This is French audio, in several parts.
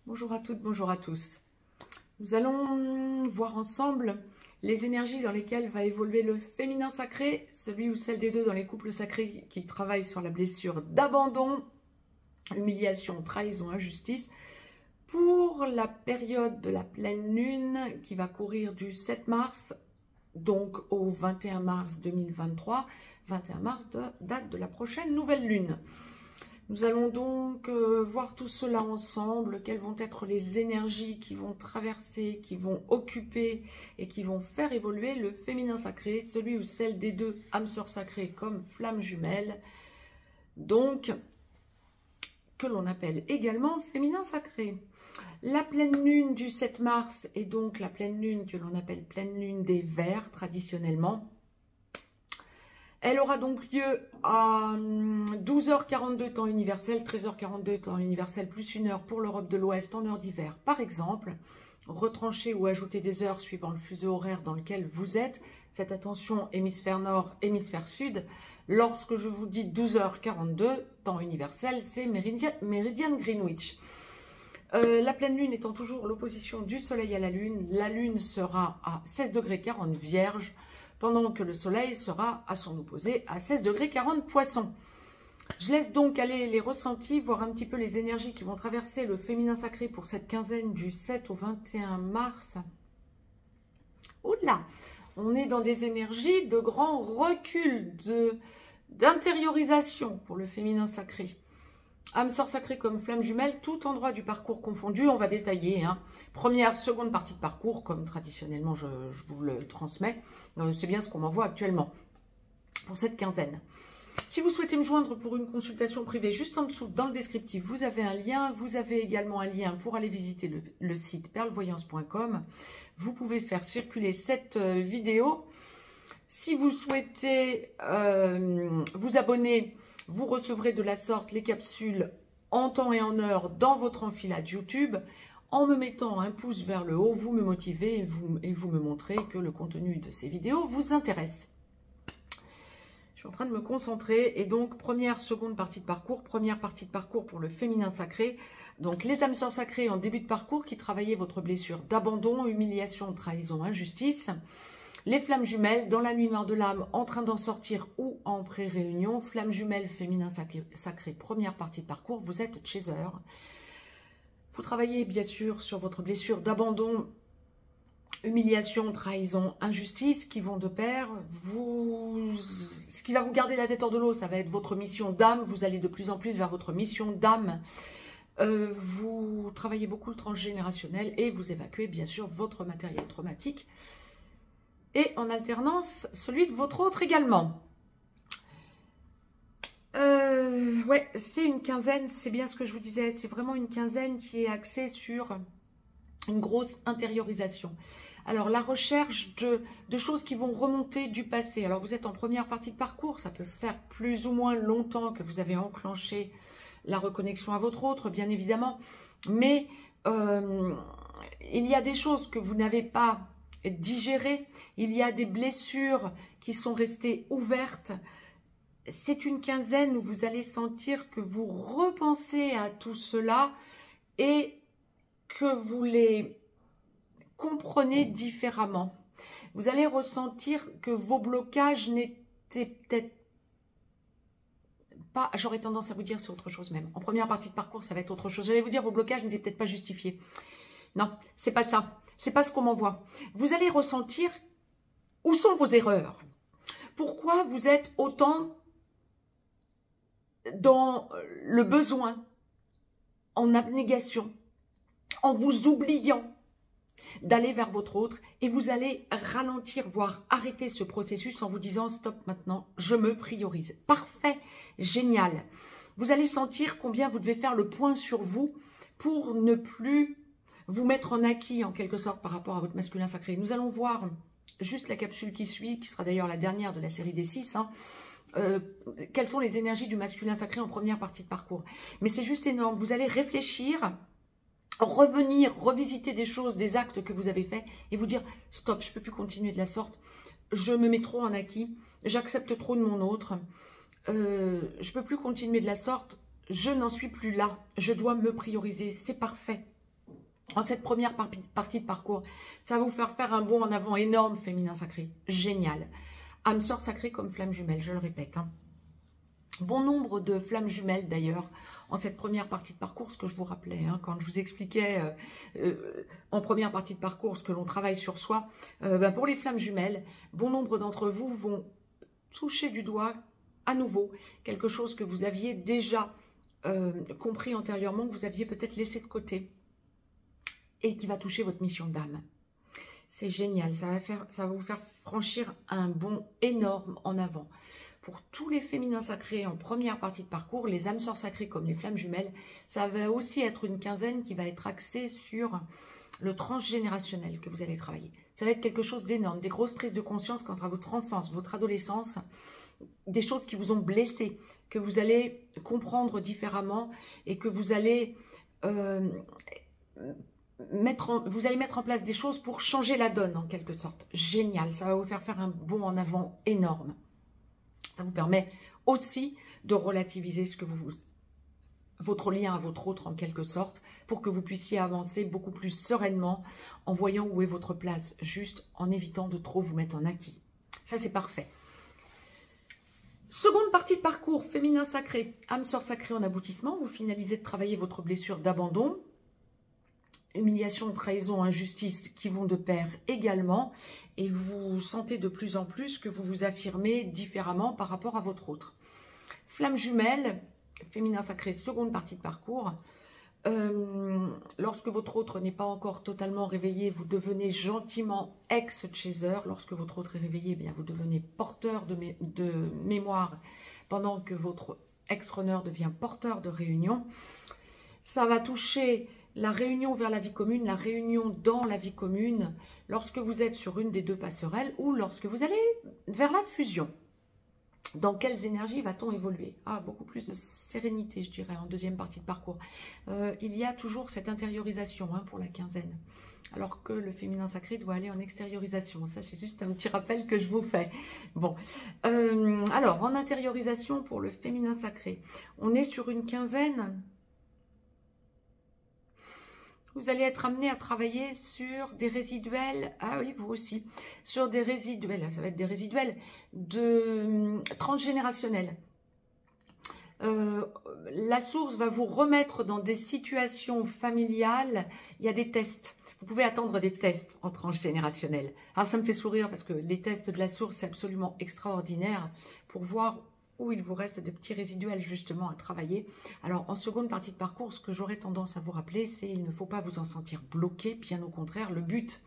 Bonjour à toutes, bonjour à tous. Nous allons voir ensemble les énergies dans lesquelles va évoluer le féminin sacré, celui ou celle des deux dans les couples sacrés qui travaillent sur la blessure d'abandon, humiliation, trahison, injustice, pour la période de la pleine lune qui va courir du 7 mars, donc au 21 mars 2023, 21 mars, date de la prochaine nouvelle lune. Nous allons donc voir tout cela ensemble, quelles vont être les énergies qui vont traverser, qui vont occuper et qui vont faire évoluer le féminin sacré, celui ou celle des deux âmes sœurs sacrées comme flammes jumelles, donc que l'on appelle également féminin sacré. La pleine lune du 7 mars est donc la pleine lune que l'on appelle pleine lune des Verts traditionnellement. Elle aura donc lieu à 12h42 temps universel, 13h42 temps universel, plus 1 heure pour l'Europe de l'Ouest en heure d'hiver, par exemple. Retrancher ou ajouter des heures suivant le fuseau horaire dans lequel vous êtes. Faites attention, hémisphère nord, hémisphère sud. Lorsque je vous dis 12h42 temps universel, c'est Méridian Greenwich. La pleine lune étant toujours l'opposition du soleil à la lune sera à 16 degrés 40 vierge, pendant que le soleil sera à son opposé à 16 degrés 40 poisson. Je laisse donc aller les ressentis, voir un petit peu les énergies qui vont traverser le féminin sacré pour cette quinzaine du 7 au 21 mars. Oula, on est dans des énergies de grand recul, d'intériorisation pour le féminin sacré. Âme sœur sacrée comme flamme jumelle, tout endroit du parcours confondu, on va détailler. Première, seconde partie de parcours, comme traditionnellement je vous le transmets. C'est bien ce qu'on m'envoie actuellement pour cette quinzaine. Si vous souhaitez me joindre pour une consultation privée, juste en dessous, dans le descriptif, vous avez un lien. Vous avez également un lien pour aller visiter le site perlevoyance.com. Vous pouvez faire circuler cette vidéo. Si vous souhaitez vous abonner, vous recevrez de la sorte les capsules en temps et en heure dans votre enfilade YouTube. En me mettant un pouce vers le haut, vous me motivez et vous me montrez que le contenu de ces vidéos vous intéresse. Je suis en train de me concentrer et donc première, seconde partie de parcours. Première partie de parcours pour le féminin sacré. Donc les âmes sœurs sacrées en début de parcours qui travaillaient votre blessure d'abandon, humiliation, trahison, injustice. Les flammes jumelles, dans la nuit noire de l'âme, en train d'en sortir ou en pré-réunion. Flammes jumelles, féminin sacré, première partie de parcours, vous êtes chaser. Vous travaillez bien sûr sur votre blessure d'abandon, humiliation, trahison, injustice qui vont de pair. Ce qui va vous garder la tête hors de l'eau, ça va être votre mission d'âme. Vous allez de plus en plus vers votre mission d'âme. Vous travaillez beaucoup le transgénérationnel et vous évacuez bien sûr votre matériel traumatique. Et en alternance, celui de votre autre également. Ouais, c'est une quinzaine, c'est bien ce que je vous disais. C'est vraiment une quinzaine qui est axée sur une grosse intériorisation. Alors, la recherche de choses qui vont remonter du passé. Alors, vous êtes en première partie de parcours. Ça peut faire plus ou moins longtemps que vous avez enclenché la reconnexion à votre autre, bien évidemment. Mais il y a des choses que vous n'avez pas digérer, il y a des blessures qui sont restées ouvertes. C'est une quinzaine où vous allez sentir que vous repensez à tout cela et que vous les comprenez différemment. Vous allez ressentir que vos blocages n'étaient peut-être pas, j'aurais tendance à vous dire c'est autre chose même. En première partie de parcours, ça va être autre chose. J'allais vous dire vos blocages n'étaient peut-être pas justifiés. Non, c'est pas ça. C'est pas ce qu'on m'envoie. Vous allez ressentir où sont vos erreurs. Pourquoi vous êtes autant dans le besoin, en abnégation, en vous oubliant d'aller vers votre autre et vous allez ralentir, voire arrêter ce processus en vous disant stop maintenant, je me priorise. Parfait, génial. Vous allez sentir combien vous devez faire le point sur vous pour ne plus vous mettre en acquis en quelque sorte par rapport à votre masculin sacré. Nous allons voir juste la capsule qui suit, qui sera d'ailleurs la dernière de la série des 6, quelles sont les énergies du masculin sacré en première partie de parcours. Mais c'est juste énorme, vous allez réfléchir, revenir, revisiter des choses, des actes que vous avez faits et vous dire stop, je ne peux plus continuer de la sorte, je me mets trop en acquis, j'accepte trop de mon autre, je ne peux plus continuer de la sorte, je n'en suis plus là, je dois me prioriser, c'est parfait. en cette première partie de parcours. Ça va vous faire un bond en avant énorme, féminin sacré. Génial. Âme sœur sacrée comme flamme jumelle, je le répète. Hein. Bon nombre de flammes jumelles d'ailleurs en cette première partie de parcours, ce que je vous rappelais, hein, quand je vous expliquais en première partie de parcours ce que l'on travaille sur soi. Pour les flammes jumelles, bon nombre d'entre vous vont toucher du doigt à nouveau quelque chose que vous aviez déjà compris antérieurement, que vous aviez peut-être laissé de côté et qui va toucher votre mission d'âme. C'est génial, ça va vous faire franchir un bond énorme en avant. Pour tous les féminins sacrés en première partie de parcours, les âmes sœurs sacrées comme les flammes jumelles, ça va aussi être une quinzaine qui va être axée sur le transgénérationnel que vous allez travailler. Ça va être quelque chose d'énorme, des grosses prises de conscience quant à votre enfance, votre adolescence, des choses qui vous ont blessé, que vous allez comprendre différemment et que vous allez mettre en place des choses pour changer la donne en quelque sorte. Génial, ça va vous faire un bond en avant énorme. Ça vous permet aussi de relativiser votre lien à votre autre en quelque sorte pour que vous puissiez avancer beaucoup plus sereinement en voyant où est votre place, juste en évitant de trop vous mettre en acquis. Ça, c'est parfait. Seconde partie de parcours, féminin sacré, âme sœur sacrée en aboutissement. Vous finalisez de travailler votre blessure d'abandon, humiliation, trahison, injustice qui vont de pair également. Et vous sentez de plus en plus que vous vous affirmez différemment par rapport à votre autre. Flamme jumelle, féminin sacré, seconde partie de parcours. Lorsque votre autre n'est pas encore totalement réveillé, vous devenez gentiment ex-chaser. Lorsque votre autre est réveillé, eh bien, vous devenez porteur de mémoire pendant que votre ex-runner devient porteur de réunion. Ça va toucher la réunion vers la vie commune, la réunion dans la vie commune, lorsque vous êtes sur une des deux passerelles ou lorsque vous allez vers la fusion. Dans quelles énergies va-t-on évoluer? Beaucoup plus de sérénité, je dirais, en deuxième partie de parcours. Il y a toujours cette intériorisation pour la quinzaine, alors que le féminin sacré doit aller en extériorisation. Ça, c'est juste un petit rappel que je vous fais. Bon, alors, en intériorisation pour le féminin sacré, on est sur une quinzaine. Vous allez être amené à travailler sur des résiduels, oui, vous aussi, sur des résiduels, ça va être des résiduels de transgénérationnels. La source va vous remettre dans des situations familiales, il y a des tests. Vous pouvez attendre des tests en transgénérationnel. Alors ça me fait sourire parce que les tests de la source, c'est absolument extraordinaire pour voir où il vous reste de petits résiduels justement à travailler. Alors en seconde partie de parcours, ce que j'aurais tendance à vous rappeler, c'est qu'il ne faut pas vous en sentir bloqué, bien au contraire. Le but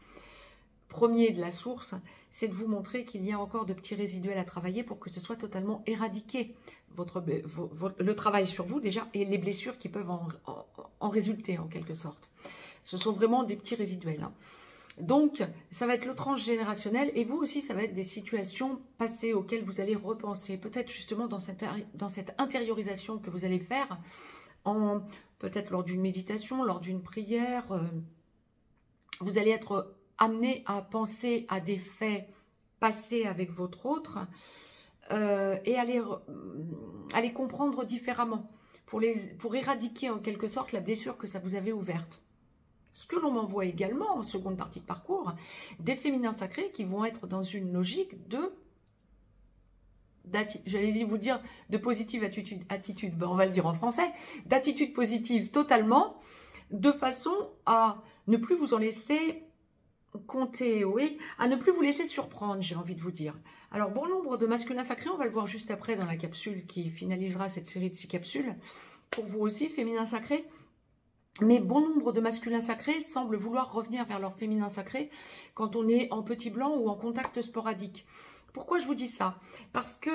premier de la source, c'est de vous montrer qu'il y a encore de petits résiduels à travailler pour que ce soit totalement éradiqué, le travail sur vous déjà et les blessures qui peuvent en résulter en quelque sorte. Ce sont vraiment des petits résiduels. Donc, ça va être le transgénérationnel et vous aussi, ça va être des situations passées auxquelles vous allez repenser. Peut-être justement dans cette intériorisation que vous allez faire, peut-être lors d'une méditation, lors d'une prière, vous allez être amené à penser à des faits passés avec votre autre et à les comprendre différemment pour éradiquer en quelque sorte la blessure que ça vous avait ouverte. Ce que l'on m'envoie également en seconde partie de parcours, des féminins sacrés qui vont être dans une logique j'allais vous dire de positive attitude, on va le dire en français, d'attitude positive totalement, de façon à ne plus vous en laisser compter, oui, à ne plus vous laisser surprendre, j'ai envie de vous dire. Alors, bon nombre de masculins sacrés, on va le voir juste après dans la capsule qui finalisera cette série de 6 capsules, pour vous aussi, féminins sacrés. Mais bon nombre de masculins sacrés semblent vouloir revenir vers leur féminin sacré quand on est en petit blanc ou en contact sporadique. Pourquoi je vous dis ça? Parce que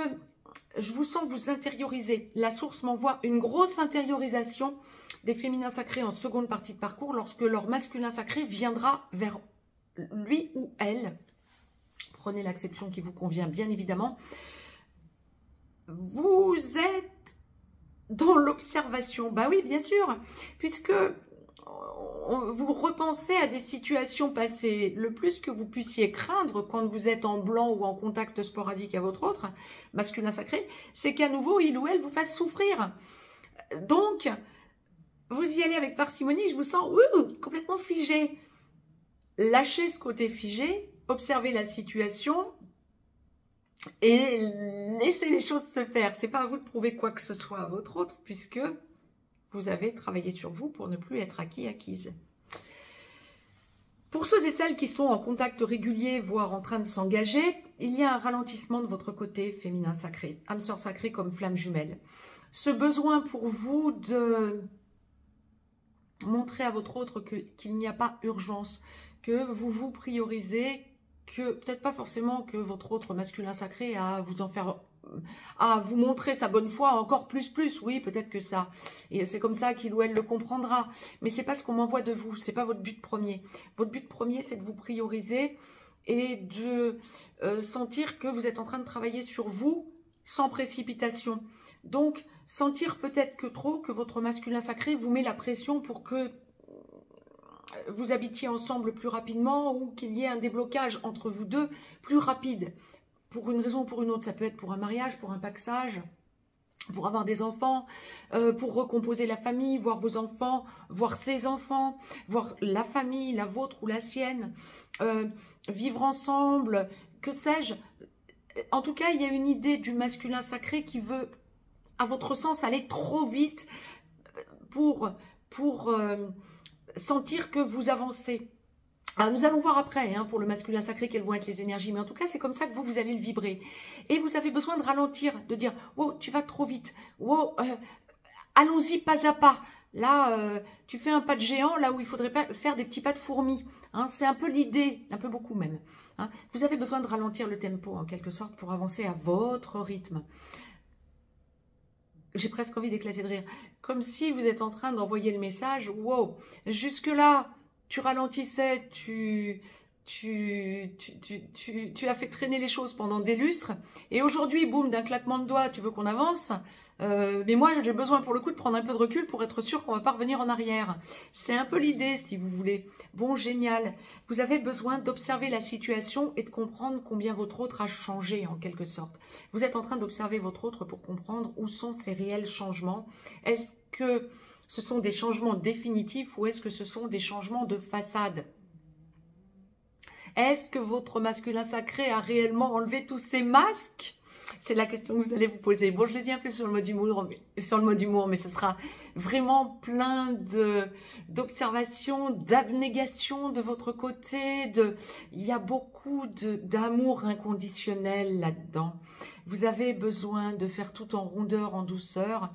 je vous sens vous intérioriser. La source m'envoie une grosse intériorisation des féminins sacrés en seconde partie de parcours lorsque leur masculin sacré viendra vers lui ou elle. Prenez l'acception qui vous convient, bien évidemment. Vous êtes dans l'observation, bah oui, bien sûr, puisque vous repensez à des situations passées. Le plus que vous puissiez craindre quand vous êtes en blanc ou en contact sporadique à votre autre, masculin sacré, c'est qu'à nouveau, il ou elle vous fasse souffrir. Donc, vous y allez avec parcimonie, je vous sens complètement figé. Lâchez ce côté figé, observez la situation et laissez les choses se faire. Ce n'est pas à vous de prouver quoi que ce soit à votre autre, puisque vous avez travaillé sur vous pour ne plus être acquise. Pour ceux et celles qui sont en contact régulier, voire en train de s'engager, il y a un ralentissement de votre côté féminin sacré, âme sœur sacrée comme flamme jumelle. Ce besoin pour vous de montrer à votre autre qu'il n'y a pas urgence, que vous vous priorisez, que peut-être pas forcément que votre autre masculin sacré a à vous en faire, à vous montrer sa bonne foi encore plus, oui, peut-être que ça. Et c'est comme ça qu'il ou elle le comprendra. Mais c'est pas ce qu'on m'envoie de vous, c'est pas votre but premier. Votre but premier, c'est de vous prioriser et de sentir que vous êtes en train de travailler sur vous sans précipitation. Donc, sentir peut-être que votre masculin sacré vous met la pression pour que vous habitiez ensemble plus rapidement ou qu'il y ait un déblocage entre vous deux plus rapide. Pour une raison ou pour une autre, ça peut être pour un mariage, pour un paxage, pour avoir des enfants, pour recomposer la famille, voir vos enfants, voir ses enfants, voir la famille, la vôtre ou la sienne, vivre ensemble, que sais-je. En tout cas, il y a une idée du masculin sacré qui veut, à votre sens, aller trop vite pour sentir que vous avancez. Alors, nous allons voir après, pour le masculin sacré, quelles vont être les énergies. Mais en tout cas, c'est comme ça que vous allez le vibrer. Et vous avez besoin de ralentir, de dire « Wow, tu vas trop vite. Wow, allons-y pas à pas. Là, tu fais un pas de géant, là où il faudrait pas faire des petits pas de fourmi. » C'est un peu l'idée, un peu beaucoup même. Vous avez besoin de ralentir le tempo, en quelque sorte, pour avancer à votre rythme. J'ai presque envie d'éclater de rire. Comme si vous êtes en train d'envoyer le message « Wow, jusque-là, tu ralentissais, tu as fait traîner les choses pendant des lustres. Et aujourd'hui, boum, d'un claquement de doigts, tu veux qu'on avance. Mais moi, j'ai besoin pour le coup de prendre un peu de recul pour être sûr qu'on ne va pas revenir en arrière. » C'est un peu l'idée, si vous voulez. Bon, génial. Vous avez besoin d'observer la situation et de comprendre combien votre autre a changé, en quelque sorte. Vous êtes en train d'observer votre autre pour comprendre où sont ses réels changements. Est-ce que ce sont des changements définitifs ou est-ce que ce sont des changements de façade? Est-ce que votre masculin sacré a réellement enlevé tous ses masques? C'est la question que vous allez vous poser. Bon, je l'ai dit un peu sur le mode humour, mais ce sera vraiment plein d'observations, d'abnégation de votre côté. Il y a beaucoup d'amour inconditionnel là-dedans. Vous avez besoin de faire tout en rondeur, en douceur,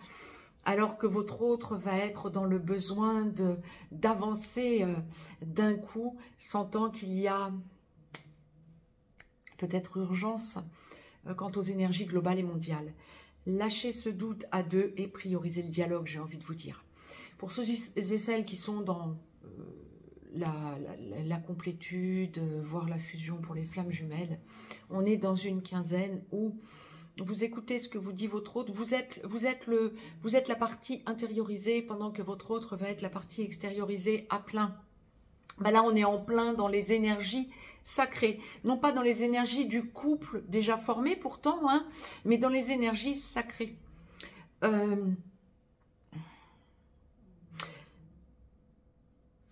alors que votre autre va être dans le besoin d'avancer d'un coup, sentant qu'il y a peut-être urgence quant aux énergies globales et mondiales. Lâchez ce doute à deux et priorisez le dialogue, j'ai envie de vous dire. Pour ceux et celles qui sont dans la complétude, voire la fusion pour les flammes jumelles, on est dans une quinzaine où vous écoutez ce que vous dit votre autre, vous êtes la partie intériorisée pendant que votre autre va être la partie extériorisée à plein. Là, on est en plein dans les énergies sacrées. Non pas dans les énergies du couple déjà formé pourtant, mais dans les énergies sacrées.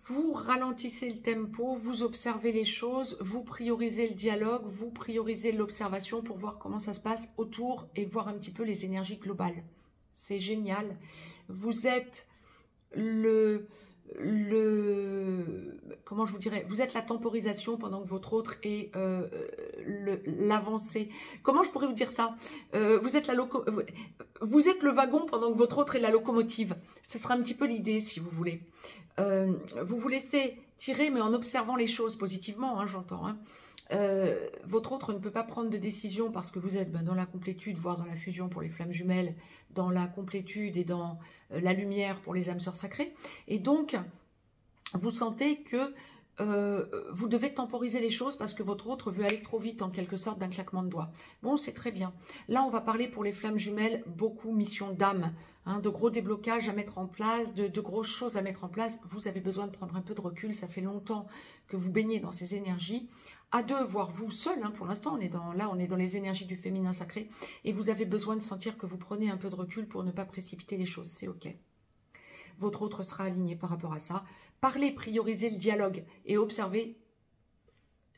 Vous ralentissez le tempo, vous observez les choses, vous priorisez le dialogue, vous priorisez l'observation pour voir comment ça se passe autour et voir un petit peu les énergies globales. C'est génial. Vous êtes comment je vous dirais, vous êtes la temporisation pendant que votre autre est l'avancée. Comment je pourrais vous dire ça? Vous êtes le wagon pendant que votre autre est la locomotive. Ce sera un petit peu l'idée, si vous voulez. Vous vous laissez tirer, mais en observant les choses positivement, j'entends. Votre autre ne peut pas prendre de décision parce que vous êtes dans la complétude, voire dans la fusion pour les flammes jumelles, dans la complétude et dans la lumière pour les âmes sœurs sacrées. Et donc, vous sentez que vous devez temporiser les choses parce que votre autre veut aller trop vite, en quelque sorte, d'un claquement de doigts. Bon, c'est très bien. Là, on va parler pour les flammes jumelles, beaucoup mission d'âme, de gros déblocages à mettre en place, de grosses choses à mettre en place. Vous avez besoin de prendre un peu de recul. Ça fait longtemps que vous baignez dans ces énergies. À deux, voire vous seul, pour l'instant, on est dans les énergies du féminin sacré. Et vous avez besoin de sentir que vous prenez un peu de recul pour ne pas précipiter les choses. C'est OK. votre autre sera aligné par rapport à ça. Parlez, priorisez le dialogue et observez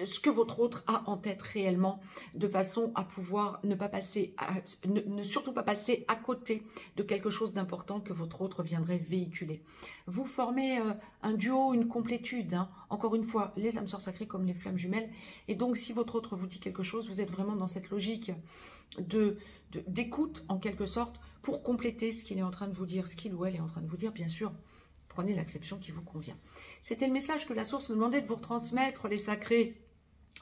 ce que votre autre a en tête réellement, de façon à pouvoir ne surtout pas passer à côté de quelque chose d'important que votre autre viendrait véhiculer. Vous formez un duo, une complétude, hein. Encore une fois, les âmes sœurs sacrées comme les flammes jumelles. Et donc, si votre autre vous dit quelque chose, vous êtes vraiment dans cette logique d'écoute, en quelque sorte, pour compléter ce qu'il est en train de vous dire, ce qu'il ou elle est en train de vous dire, bien sûr. Prenez l'acception qui vous convient. C'était le message que la source me demandait de vous retransmettre, les sacrés.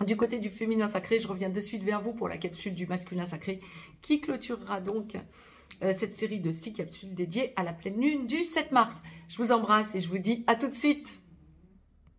Du côté du féminin sacré, je reviens de suite vers vous pour la capsule du masculin sacré qui clôturera donc cette série de 6 capsules dédiées à la pleine lune du 7 mars. Je vous embrasse et je vous dis à tout de suite.